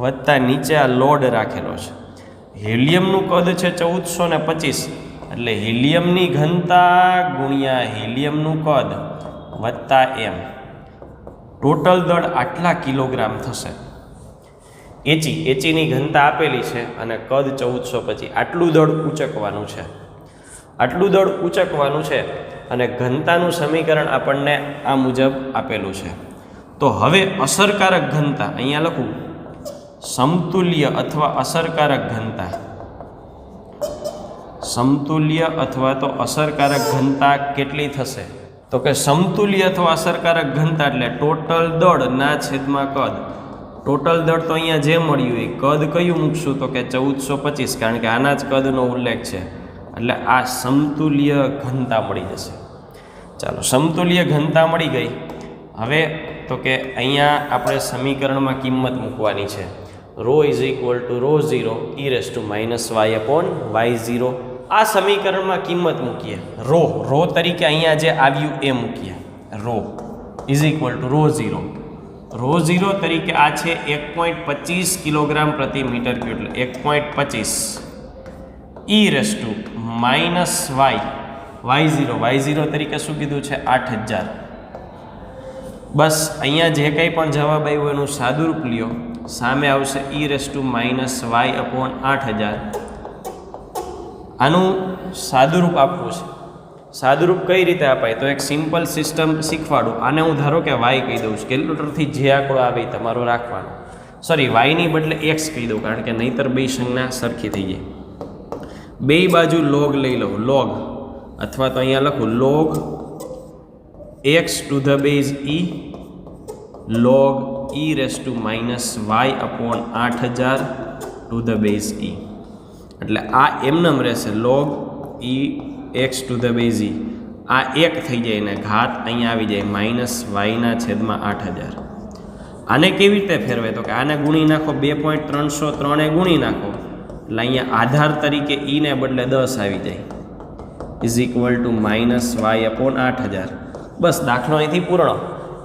વત્તા નીચે આ લોડ રાખેલો છે. હિલિયમનું કદ છે 1425 એટલે હિલિયમની ઘનતા ગુણ્યા હિલિયમનું કદ વત્તા એમ. ટોટલ દળ આટલા કિલોગ્રામ થશે. એચીની ઘનતા આપેલી છે અને કદ 1425. આટલું દળ ઊંચકવાનું છે. આટલું દળ ઊંચકવાનું છે અને ઘનતાનું સમીકરણ આપણને આ મુજબ આપેલું છે. તો હવે અસરકારક ઘનતા અહીંયા લખું સમતુલ્ય અથવા અસરકારક ઘનતા. સમતુલ્ય અથવા તો અસરકારક ઘનતા કેટલી થશે તો કે સમતુલ્ય અથવા અસરકારક ઘનતા એટલે ટોટલ દળ ના છેદમાં કદ. ટોટલ દળ તો અહીંયા જે મળ્યું એ કદ કયું મૂકશું તો કે 1425 કારણ કે આના જ કદનો ઉલ્લેખ છે એટલે આ સમતુલ્ય ઘનતા મળી જશે. ચાલો સમતુલ્ય ઘનતા મળી ગઈ. હવે તો કે અહીંયા આપણે સમીકરણમાં કિંમત મૂકવાની છે. Rho is equal to rho 0 e raise to minus y upon y0. આ સમીકરણમાં કિંમત મૂકીએ. રો તરીકે અહીંયા જે આવ્યું એ મૂકીએ. Rho is equal to rho 0. Rho 0 તરીકે આ છે 1.25 કિલોગ્રામ પ્રતિ મીટર ક્યુબ એટલે 1.25 ઈ રેસ ટુ માઇનસ y0 તરીકે શું કીધું છે 8000. બસ અહીંયા જે કંઈ પણ જવાબ આવ્યો એનું સાદુરૂપ લ્યો. સામે આવશે e raise to minus y upon 8000. આનું સાદુરૂપ આપવું છે. સાદુરૂપ કઈ રીતે અપાય તો એક સિમ્પલ સિસ્ટમ શીખવાડું. આને હું ધારો કે વાય કહી દઉં છું. કેલ્ક્યુલેટરથી જે આંકડો આવે તમારો રાખવાનો. સોરી વાયની બદલે એક્સ કહી દઉં કારણ કે નહીંતર બે સંજ્ઞા સરખી થઈ જાય. બે બાજુ લોગ લઈ લઉં લોગ અથવા તો અહીંયા લખું log x to the base e log e raise to minus y upon 8000 to the base e. એટલે આ એમનેમ રહેશે log e x to the base e. આ એક થઈ જાય ને ઘાત અહીંયા આવી જાય માઇનસ વાયના છેદમાં 8000. આને કેવી રીતે ફેરવે તો કે આને ગુણી નાખો 2.303 એ ગુણી નાખો એટલે અહીંયા આધાર તરીકે e ને બદલે 10 આવી જાય is equal to minus y upon 8000. બસ દાખલો અહીંથી પૂર્ણ.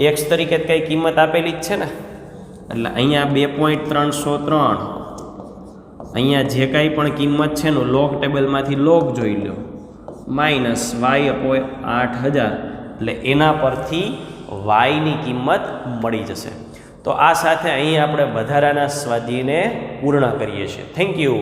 એક્સ તરીકે કંઈ કિંમત આપેલી જ છે ને એટલે અહીંયા 2.303 અહીંયા જે કાંઈ પણ કિંમત છે એનું લોગ ટેબલમાંથી લોગ જોઈ લો માઇનસ વાય અપોન 8000 એટલે એના પરથી વાયની કિંમત મળી જશે. તો આ સાથે અહીં આપણે વધારાના સ્વાધ્યાયને પૂર્ણ કરીએ છીએ. Thank you.